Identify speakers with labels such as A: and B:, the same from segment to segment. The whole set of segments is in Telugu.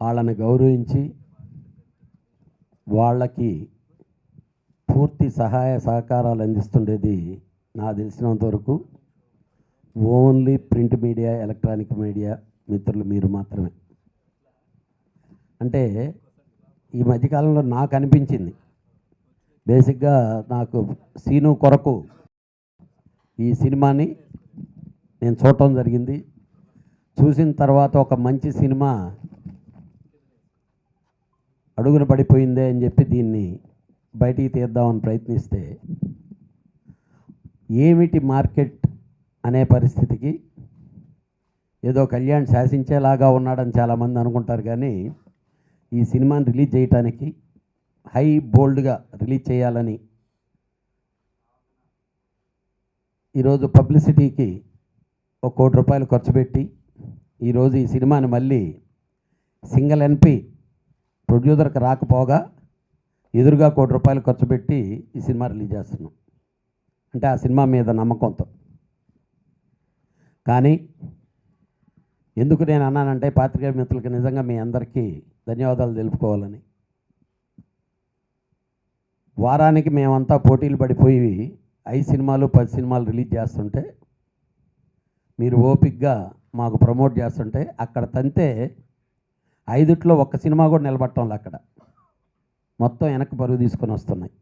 A: వాళ్ళని గౌరవించి వాళ్ళకి పూర్తి సహాయ సహకారాలు అందిస్తుండేది నాకు తెలిసినంతవరకు only print media, electronic media మిత్రులు మీరు మాత్రమే. అంటే ఈ మధ్యకాలంలో నాకు అనిపించింది, బేసిక్గా నాకు సీను కొరకు ఈ సినిమాని నేను చూడటం జరిగింది. చూసిన తర్వాత ఒక మంచి సినిమా అడుగున పడిపోయిందే అని చెప్పి దీన్ని బయటికి తీద్దామని ప్రయత్నిస్తే ఏమిటి మార్కెట్ అనే పరిస్థితికి ఏదో కళ్యాణ్ శాసించేలాగా ఉన్నాడని చాలామంది అనుకుంటారు. కానీ ఈ సినిమాని రిలీజ్ చేయడానికి హై బోల్డ్గా రిలీజ్ చేయాలని ఈరోజు పబ్లిసిటీకి ఒక ₹1 కోటి ఖర్చు పెట్టి ఈరోజు ఈ సినిమాని మళ్ళీ సింగిల్ ఎన్పి ప్రొడ్యూసర్కి రాకపోగా ఎదురుగా ₹1 కోటి ఖర్చు పెట్టి ఈ సినిమా రిలీజ్ చేస్తున్నాం. అంటే ఆ సినిమా మీద నమ్మకంతో. కానీ ఎందుకు నేను అన్నానంటే పాత్రికేయ మిత్రులకి నిజంగా మీ అందరికీ ధన్యవాదాలు తెలుపుకోవాలని. వారానికి మేమంతా పోటీలు పడిపోయి 5 సినిమాలు 10 సినిమాలు రిలీజ్ చేస్తుంటే మీరు ఓపిక్గా మాకు ప్రమోట్ చేస్తుంటే అక్కడ తంతే 5లో ఒక్క సినిమా కూడా నిలబట్టంలో అక్కడ మొత్తం వెనక్కి పరుగు తీసుకొని వస్తున్నాయి.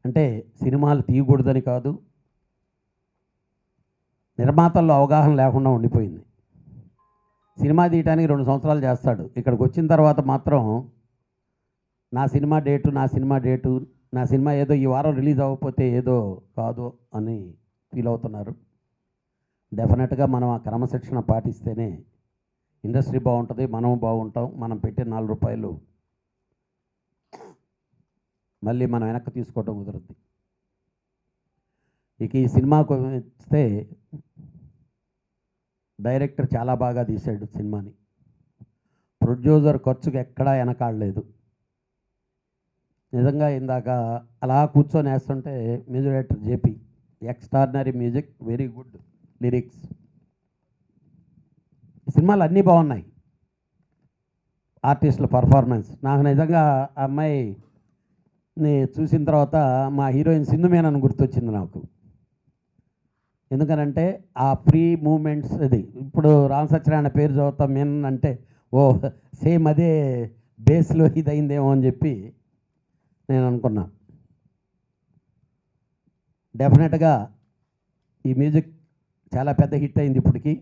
A: అంటే సినిమాలు తీయకూడదని కాదు, నిర్మాతల్లో అవగాహన లేకుండా ఉండిపోయింది. సినిమా తీయడానికి 2 సంవత్సరాలు చేస్తాడు, ఇక్కడికి వచ్చిన తర్వాత మాత్రం నా సినిమా ఏదో ఈ వారం రిలీజ్ అవ్వకపోతే ఏదో కాదు అని ఫీల్ అవుతున్నారు. డెఫినెట్గా మనం ఆ క్రమశిక్షణ పాటిస్తేనే ఇండస్ట్రీ బాగుంటుంది, మనం బాగుంటాం. మనం పెట్టే ₹4 మళ్ళీ మనం వెనక్కి తీసుకోవడం కుదరద్ది. ఇక ఈ సినిమాకు వస్తే డైరెక్టర్ చాలా బాగా తీశాడు సినిమాని. ప్రొడ్యూసర్ ఖర్చుకు ఎక్కడా వెనకాడలేదు. నిజంగా ఇందాక అలా కూర్చొని వేస్తుంటే music director JP extraordinary music, very good lyrics. ఈ సినిమాలు అన్నీ బాగున్నాయి. ఆర్టిస్టుల పర్ఫార్మెన్స్ నాకు నిజంగా ఆ అమ్మాయిని చూసిన తర్వాత మా హీరోయిన్ సింధు మేనన్ గుర్తొచ్చింది నాకు. ఎందుకనంటే ఆ ప్రీ మూమెంట్స్ అది ఇప్పుడు రామ్ సత్యనారాయణ పేరు చదువుతాం మేనన్ అంటే ఓ సేమ్ అదే బేస్లో ఇది అయిందేమో అని చెప్పి నేను అనుకున్నా. డెఫినెట్గా ఈ మ్యూజిక్ చాలా పెద్ద హిట్ అయింది. ఇప్పటికీ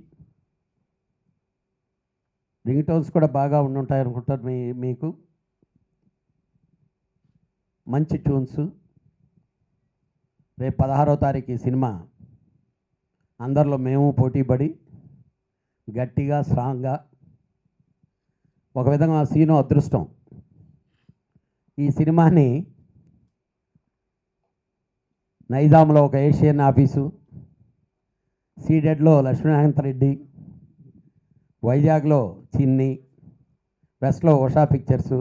A: రింగ్ టోన్స్ కూడా బాగా ఉండుంటాయి అనుకుంటారు మీకు. మంచి ట్యూన్స్. రేపు 16వ తారీఖు ఈ సినిమా అందరిలో మేము పోటీపడి గట్టిగా స్ట్రాంగ్గా, ఒక విధంగా సీను అదృష్టం ఈ సినిమాని నైజాంలో ఒక ఏషియన్ ఆఫీసు, సీడెడ్లో లక్ష్మీనారాయణ రెడ్డి, వైజాగ్లో చిన్ని, వెస్ట్లో ఉషా పిక్చర్సు,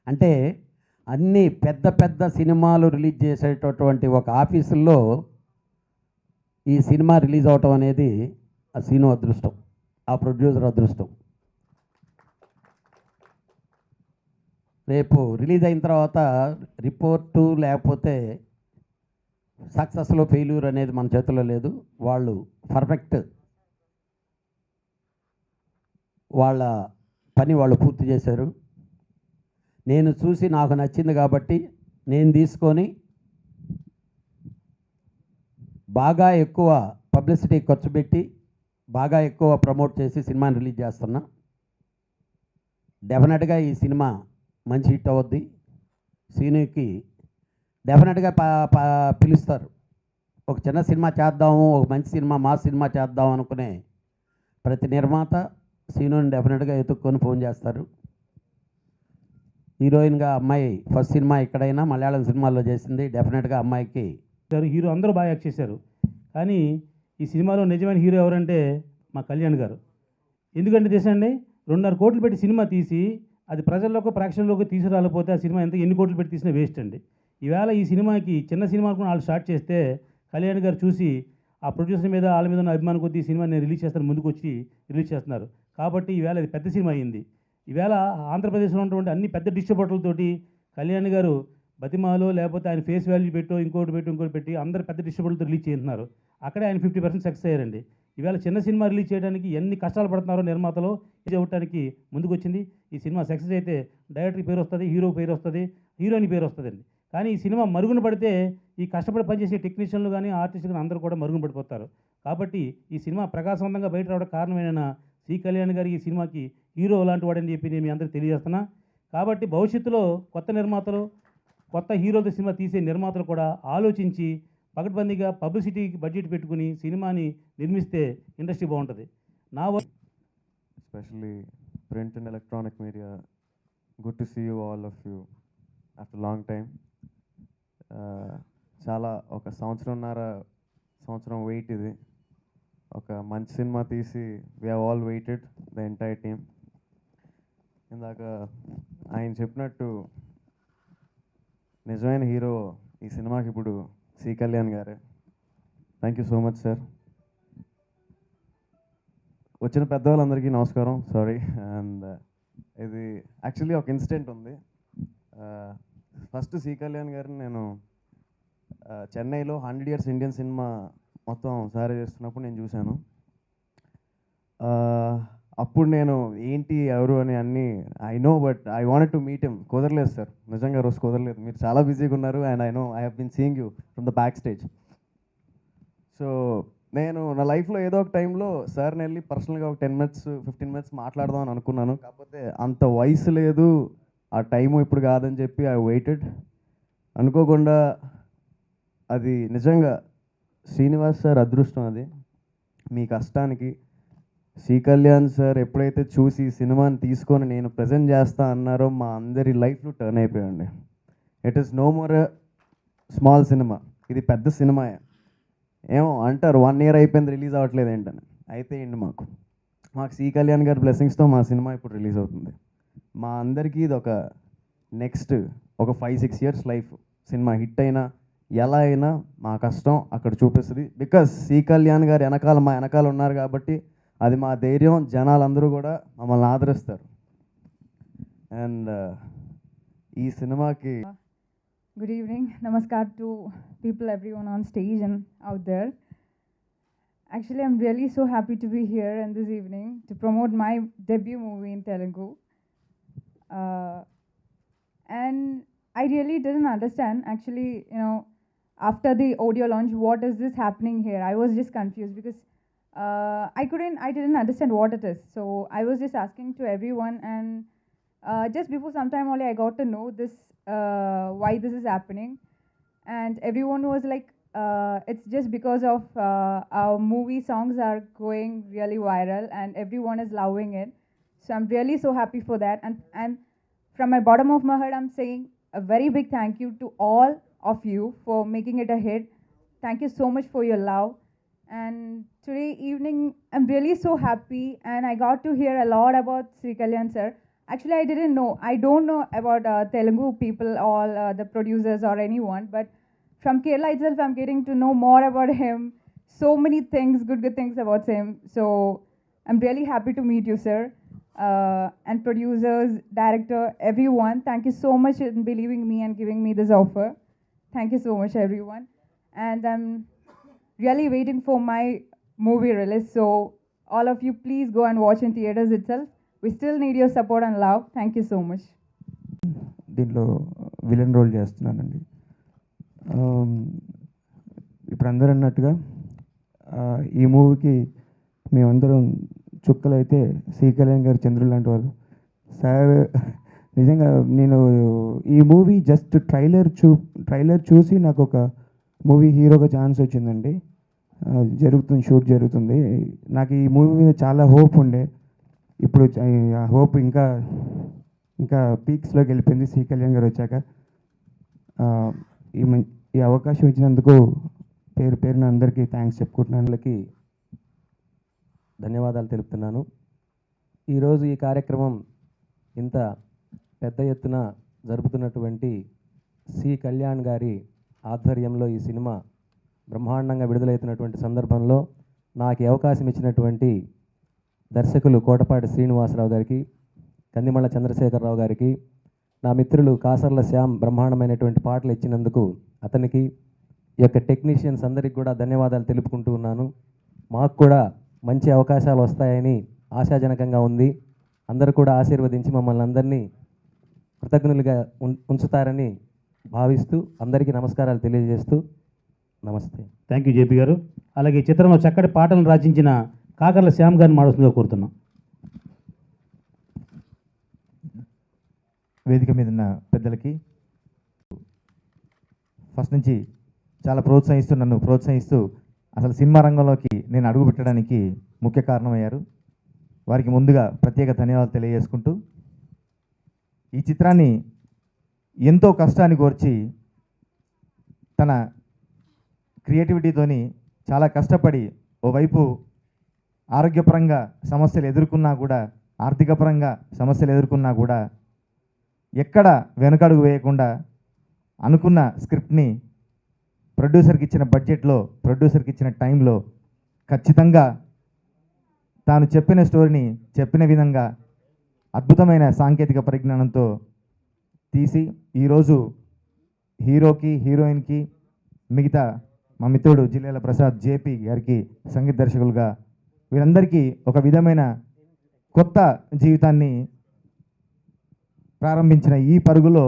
A: అంటే అన్నీ పెద్ద పెద్ద సినిమాలు రిలీజ్ చేసేటటువంటి ఒక ఆఫీసుల్లో ఈ సినిమా రిలీజ్ అవటం అనేది ఆ సీను అదృష్టం, ఆ ప్రొడ్యూసర్ అదృష్టం. రేపు రిలీజ్ అయిన తర్వాత రిపోర్టు లేకపోతే సక్సెస్లో ఫెయిల్యూర్ అనేది మన చేతుల్లో లేదు. వాళ్ళు పర్ఫెక్ట్ వాళ్ళ పని వాళ్ళు పూర్తి చేశారు. నేను చూసి నాకు నచ్చింది కాబట్టి నేను తీసుకొని బాగా ఎక్కువ పబ్లిసిటీ ఖర్చు పెట్టి బాగా ఎక్కువ ప్రమోట్ చేసి సినిమాని రిలీజ్ చేస్తున్నా. డెఫినెట్గా ఈ సినిమా మంచి హిట్ అవుద్ది. సీనుకి డెఫినెట్గా పిలుస్తారు. ఒక చిన్న సినిమా చేద్దాము, ఒక మంచి సినిమా, మాస్ సినిమా చేద్దాం అనుకునే ప్రతి నిర్మాత సీనుని డెఫినెట్గా ఎత్తుక్కొని ఫోన్ చేస్తారు. హీరోయిన్గా అమ్మాయి ఫస్ట్ సినిమా ఎక్కడైనా మలయాళం సినిమాల్లో చేసింది. డెఫినెట్గా అమ్మాయికి
B: హీరో అందరూ బాగా యాక్ట్ చేశారు. కానీ ఈ సినిమాలో నిజమైన హీరో ఎవరంటే మా కళ్యాణ్ గారు. ఎందుకంటే తెలుసండి, 2.5 కోట్లు పెట్టి సినిమా తీసి అది ప్రజల్లోకి ప్రేక్షకుల్లోకి తీసుకురాలేకపోతే ఆ సినిమా ఎన్ని కోట్లు పెట్టి తీసినా వేస్ట్ అండి. ఈవేళ ఈ సినిమాకి చిన్న సినిమా అనుకుని వాళ్ళు స్టార్ట్ చేస్తే కళ్యాణ్ గారు చూసి ఆ ప్రొడ్యూసర్ మీద వాళ్ళ మీద ఉన్న అభిమానం కొద్దీ ఈ సినిమా నేను రిలీజ్ చేస్తాను ముందుకు వచ్చి రిలీజ్ చేస్తున్నారు. కాబట్టి ఈవేళ ఇది పెద్ద సినిమా అయింది. ఈవేళ ఆంధ్రప్రదేశ్లో ఉన్నటువంటి అన్ని పెద్ద డిస్ట్రిబ్యూటర్లతోటి కళ్యాణ్ గారు బతిమాలో లేకపోతే ఆయన ఫేస్ వాల్యూ పెట్టో ఇంకోటి పెట్టి అందరు పెద్ద డిస్ట్రిబ్యూటర్లతో రిలీజ్ చేస్తున్నారు. అక్కడే ఆయన 50% సక్సెస్ అయ్యారండి. ఈవేళ చిన్న సినిమా రిలీజ్ చేయడానికి ఎన్ని కష్టాలు పడుతున్నారో నిర్మాతలు ఇది అవ్వడానికి ముందుకు వచ్చింది. ఈ సినిమా సక్సెస్ అయితే డైరెక్టర్ పేరు వస్తుంది, హీరో పేరు వస్తుంది, హీరోయిన్ పేరు వస్తుందండి. కానీ ఈ సినిమా మరుగున పడితే ఈ కష్టపడి పనిచేసే టెక్నీషియన్లు కానీ ఆర్టిస్టులు కానీ అందరూ కూడా మరుగున పడిపోతారు. కాబట్టి ఈ సినిమా ప్రకాశవంతంగా బయట రావడం కారణమైన సి కళ్యాణ్ గారి ఈ సినిమాకి హీరో లాంటి వాడని చెప్పి నేను మీ అందరికీ తెలియజేస్తున్నా. కాబట్టి భవిష్యత్తులో కొత్త నిర్మాతలు, కొత్త హీరోలతో సినిమా తీసే నిర్మాతలు కూడా ఆలోచించి పకడ్బందీగా పబ్లిసిటీకి బడ్జెట్ పెట్టుకుని సినిమాని నిర్మిస్తే ఇండస్ట్రీ బాగుంటుంది.
C: Especially print and electronic media, good to see you, all of you, after a long time. చాలా ఒక సంవత్సరం వెయిట్ ఇది. ఒక మంచి సినిమా తీసి we have all waited the entire team. ఇందాక ఆయన చెప్పినట్టు నిజమైన హీరో ఈ సినిమాకి ఇప్పుడు సి కళ్యాణ్ గారే. Thank you so much sir. వచ్చిన పెద్దవాళ్ళందరికీ నమస్కారం. సారీ. అండ్ ఇది యాక్చువల్లీ ఒక ఇన్సిడెంట్ ఉంది. ఫస్ట్ సి కళ్యాణ్ గారిని నేను చెన్నైలో 100 Years ఇండియన్ సినిమా మొత్తం సారీ చేస్తున్నప్పుడు నేను చూశాను. అప్పుడు నేను ఏంటి ఎవరు అని అన్నీ I know, but I wanted to meet him. కుదరలేదు సార్, నిజంగా రోజు కుదరలేదు. మీరు చాలా బిజీగా ఉన్నారు and I know I have been seeing you from the back stage. So నేను నా లైఫ్లో ఏదో ఒక టైంలో సార్ని వెళ్ళి పర్సనల్గా ఒక 10 minutes 15 minutes మాట్లాడదాం అని అనుకున్నాను. కాకపోతే అంత వయసు లేదు, ఆ టైము ఇప్పుడు కాదని చెప్పి ఐ వెయిటెడ్. అనుకోకుండా అది నిజంగా శ్రీనివాస్ సార్ అదృష్టం. అది మీ కష్టానికి సి కళ్యాణ్ సార్ ఎప్పుడైతే చూసి సినిమాని తీసుకొని నేను ప్రజెంట్ చేస్తా అన్నారో మా అందరి లైఫ్లో టర్న్ అయిపోయండి. It is no more small cinema, ఇది పెద్ద సినిమాయే. ఏమో అంటారు 1 year అయిపోయింది రిలీజ్ అవ్వట్లేదు ఏంటని. అయితే ఏంటి మాకు సి కళ్యాణ్ గారి బ్లెస్సింగ్స్తో మా సినిమా ఇప్పుడు రిలీజ్ అవుతుంది. మా అందరికీ ఇది ఒక నెక్స్ట్ ఒక 5-6 years లైఫ్. సినిమా హిట్ అయినా ఎలా అయినా మా కష్టం అక్కడ చూపిస్తుంది. బికాస్ సి కళ్యాణ్ గారు మా వెనకాల ఉన్నారు కాబట్టి అది మా ధైర్యం. జనాలందరూ కూడా మమ్మల్ని ఆదరిస్తారు. అండ్ ఈ సినిమాకి
D: Good evening. Namaskar to people, everyone on stage and out there. Actually, I'm really so happy to be here and this evening to promote my debut movie in Telugu. And I really didn't understand, actually, after the audio launch, what is this happening here? I was just confused because I didn't understand what it is. So I was just asking to everyone, and just before some time only I got to know this, why this is happening. And everyone was like, it's just because of our movie songs are going really viral and everyone is loving it. So I'm really so happy for that. And from my bottom of my heart, I'm saying a very big thank you to all of you for making it a hit. Thank you so much for your love. And today evening, I'm really so happy, and I got to hear a lot about Sri Kalyan sir. Actually, I didn't know. I don't know about Telugu people, all the producers or anyone, but from Kerala itself, I'm getting to know more about him. So many things, good things about him. So I'm really happy to meet you, sir. And producers, director, everyone, thank you so much in believing me and giving me this offer. Thank you so much, everyone. And I'm really waiting for my movie release. So all of you, please go and watch in theaters itself. We still need your support and love. Thank you so much.
E: దీంట్లో విలన్ రోల్ చేస్తున్నానండి. ఇప్పుడు అందరూ అన్నట్టుగా ఈ మూవీకి మేమందరం చుక్కలైతే సి కళ్యాణ్ గారు చంద్రులు లాంటి వాళ్ళు. సార్ నిజంగా నేను ఈ మూవీ జస్ట్ ట్రైలర్ చూసి నాకు ఒక మూవీ హీరోగా ఛాన్స్ వచ్చిందండి. షూట్ జరుగుతుంది. నాకు ఈ మూవీ మీద చాలా హోప్ ఉండే. ఇప్పుడు ఆ హోప్ ఇంకా పీక్స్లోకి వెళ్ళిపోయింది సి కళ్యాణ్ గారు వచ్చాక. ఈ అవకాశం ఇచ్చినందుకు పేరున అందరికీ థ్యాంక్స్ చెప్పుకుంటున్నాను.
A: వాళ్ళకి ధన్యవాదాలు తెలుపుతున్నాను. ఈరోజు ఈ కార్యక్రమం ఇంత పెద్ద ఎత్తున జరుపుతున్నటువంటి సి కళ్యాణ్ గారి ఆధ్వర్యంలో ఈ సినిమా
F: బ్రహ్మాండంగా విడుదలవుతున్నటువంటి సందర్భంలో నాకు ఈ అవకాశం ఇచ్చినటువంటి దర్శకులు కోటపాటి శ్రీనివాసరావు గారికి, కందిమళ్ళ చంద్రశేఖరరావు గారికి, నా మిత్రులు కాసర్ల శ్యామ్ బ్రహ్మాండమైనటువంటి పాటలు ఇచ్చినందుకు అతనికి, ఈ యొక్క టెక్నీషియన్స్ అందరికీ కూడా ధన్యవాదాలు తెలుపుకుంటూ ఉన్నాను. మాకు కూడా మంచి అవకాశాలు వస్తాయని ఆశాజనకంగా ఉంది. అందరూ కూడా ఆశీర్వదించి మమ్మల్ని అందరినీ కృతజ్ఞులుగా ఉంచుతారని భావిస్తూ అందరికీ నమస్కారాలు తెలియజేస్తూ నమస్తే.
B: థ్యాంక్ యూ జేపీ గారు. అలాగే ఈ చిత్రంలో చక్కటి పాటలను రచించిన కాకర్ల శ్యామ్ గారిని మాడవలసిందిగా కోరుతున్నాం.
G: వేదిక మీద ఉన్న పెద్దలకి ఫస్ట్ నుంచి చాలా నన్ను ప్రోత్సహిస్తూ అసలు సినిమా రంగంలోకి నేను అడుగు పెట్టడానికి ముఖ్య కారణమయ్యారు. వారికి ముందుగా ప్రత్యేక ధన్యవాదాలు తెలియజేసుకుంటూ, ఈ చిత్రాన్ని ఎంతో కష్టాన్ని కోర్చి తన క్రియేటివిటీతోని చాలా కష్టపడి ఓవైపు ఆరోగ్యపరంగా సమస్యలు ఎదుర్కొన్నా కూడా, ఆర్థికపరంగా సమస్యలు ఎదుర్కొన్నా కూడా ఎక్కడ వెనకడుగు వేయకుండా అనుకున్న స్క్రిప్ట్ని ప్రొడ్యూసర్కి ఇచ్చిన బడ్జెట్లో, ప్రొడ్యూసర్కి ఇచ్చిన టైంలో ఖచ్చితంగా తాను చెప్పిన స్టోరీని చెప్పిన విధంగా అద్భుతమైన సాంకేతిక పరిజ్ఞానంతో తీసి ఈరోజు హీరోకి, హీరోయిన్కి, మిగతా మా మిత్రుడు జిల్లేల ప్రసాద్ జేపీ గారికి సంగీత దర్శకులుగా వీరందరికీ ఒక విధమైన కొత్త జీవితాన్ని ప్రారంభించిన ఈ పరుగులో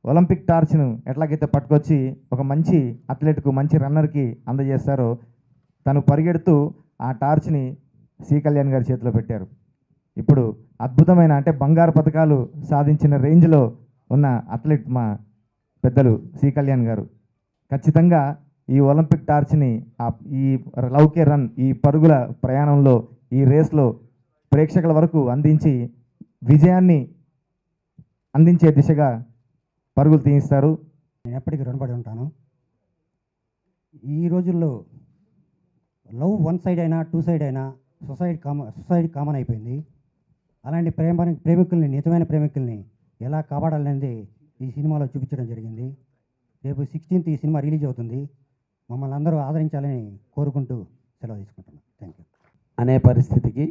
G: ఒలింపిక్ టార్చ్ను ఎట్లాగైతే పట్టుకొచ్చి ఒక మంచి అథ్లెట్కు, మంచి రన్నర్కి అందజేస్తారో తను పరిగెడుతూ ఆ టార్చ్ని సి కళ్యాణ్ గారి చేతిలో పెట్టారు. ఇప్పుడు అద్భుతమైన అంటే బంగారు పథకాలు సాధించిన రేంజ్లో ఉన్న అథ్లెట్ మా పెద్దలు సి కళ్యాణ్ గారు. ఖచ్చితంగా ఈ ఒలింపిక్ టార్చ్ని ఈ లౌకే రన్, ఈ పరుగుల ప్రయాణంలో, ఈ రేస్లో ప్రేక్షకుల వరకు అందించి విజయాన్ని అందించే దిశగా పరుగులు తీయిస్తారు.
H: నేను ఎప్పటికీ రుణపడి ఉంటాను. ఈ రోజుల్లో లవ్ వన్ సైడ్ అయినా, టూ సైడ్ అయినా సొసైటీ కామన్ అయిపోయింది. అలాంటి ప్రేమికుల్ని, నిజమైన ప్రేమికుల్ని ఎలా కాపాడాలనేది ఈ సినిమాలో చూపించడం జరిగింది. రేపు 16th ఈ సినిమా రిలీజ్ అవుతుంది. మమ్మల్ని అందరూ ఆదరించాలని కోరుకుంటూ సెలవు తీసుకుంటున్నాను. Thank you.
A: అనే పరిస్థితికి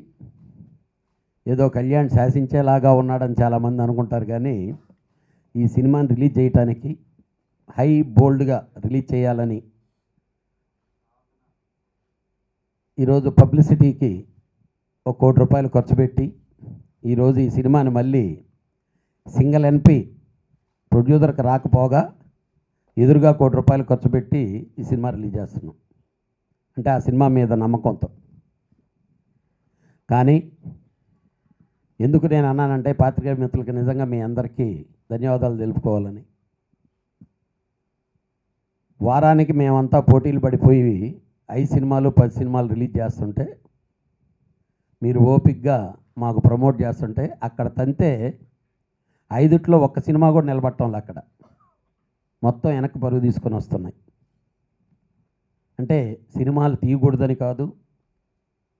A: ఏదో కళ్యాణ్ శాసించేలాగా ఉన్నాడని చాలామంది అనుకుంటారు, కానీ ఈ సినిమాని రిలీజ్ చేయడానికి హై బోల్డ్గా రిలీజ్ చేయాలని ఈరోజు పబ్లిసిటీకి ఒక ₹1 కోటి ఖర్చు పెట్టి ఈరోజు ఈ సినిమాని మళ్ళీ సింగిల్ ఎన్పి ప్రొడ్యూసర్కి రాకపోగా ఎదురుగా ₹1 కోటి ఖర్చు పెట్టి ఈ సినిమా రిలీజ్ చేస్తున్నాం. అంటే ఆ సినిమా మీద నమ్మకంతో. కానీ ఎందుకు నేను అన్నానంటే, పాత్రికేయ మిత్రులకి నిజంగా మీ అందరికీ ధన్యవాదాలు తెలుపుకోవాలని. వారానికి మేమంతా పోటీలు పడిపోయి 5 సినిమాలు 10 సినిమాలు రిలీజ్ చేస్తుంటే, మీరు ఓపిక్గా మాకు ప్రమోట్ చేస్తుంటే, అక్కడ తంతే 5లో ఒక్క సినిమా కూడా నిలబట్టంలో అక్కడ మొత్తం వెనక్కి పరుగు తీసుకొని వస్తున్నాయి. అంటే సినిమాలు తీయకూడదని కాదు,